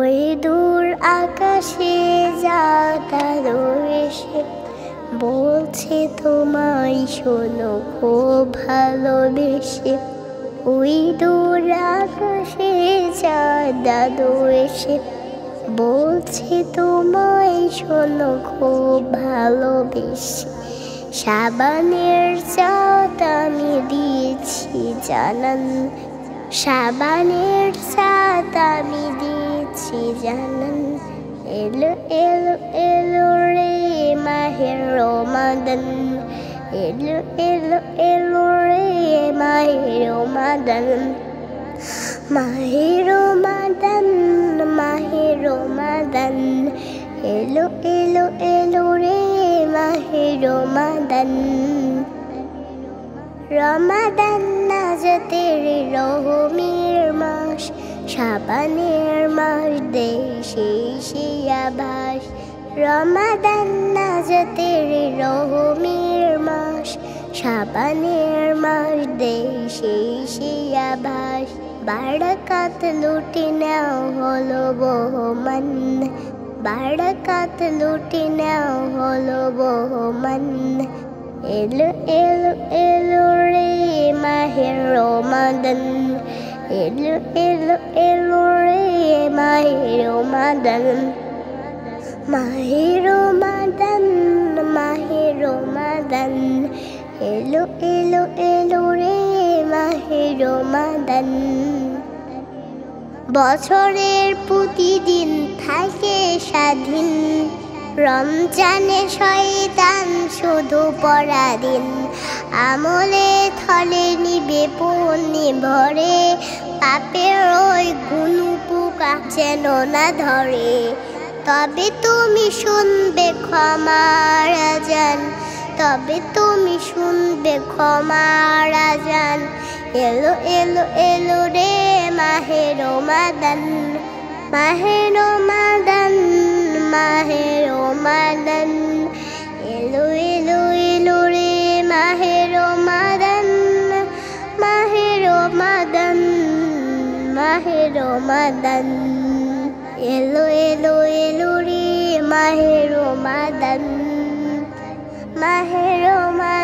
ওই দূর আকাশে যাতালো এসে বলছে তোমায় শোনো খুব ভালোবেসে। ওই দূর আকাশে যাতালো এসে বলছে তোমায় শোনো খুব ভালোবেসে। সাবানের চাঁদ আমি দিয়েছি জানান, সাবানের চাঁদ আমি দিয়েছি জানান। এলো এলো এলো রে মাহে রমাদান, এলো এলো এলো রে মাহে রমাদান। মাহে রমাদান মাহে রমাদান, এলো এলো এলো রে মাহে রমাদান। রমাদান নাজাতের রহমের মাস, সাবানের মাস দেশে সে আবাস। রমাদান নাজাতের রহমের মাস, সাবানের মাস দেশে সে আবাস। বারাকাত লুটে নাও হলো বহমান, বারাকাত লুটে নাও হলো বহমান। এলো এলো এলো রে মাহে রমাদান, এলো এলো এলো রে মাহে রমাদান। মাহে রমাদান মাহে রমাদান, এলো এলো এলো রে মাহে রমাদান। বছরের প্রতিদিন থাকে স্বাধীন, রমজানে শয়তান শুধু পরাধীন। আমলে থলে নিবে পুণ্যে ভরে, পাপের ওই গুনু পোকা যেন না ধরে। তবে তুমি শুনবে ক্ষমার আযান, তবে তুমি শুনবে ক্ষমার আযান। এলো এলো এলো রে মাহে রমাদান, মাহে রমাদান মাহে রমাদান। এলো এলো এলো রে মাহে রমাদান, মাহে রমাদান মাহে রমাদান। এলো এলো এলো রে মাহে রমাদান, মাহে রমাদান।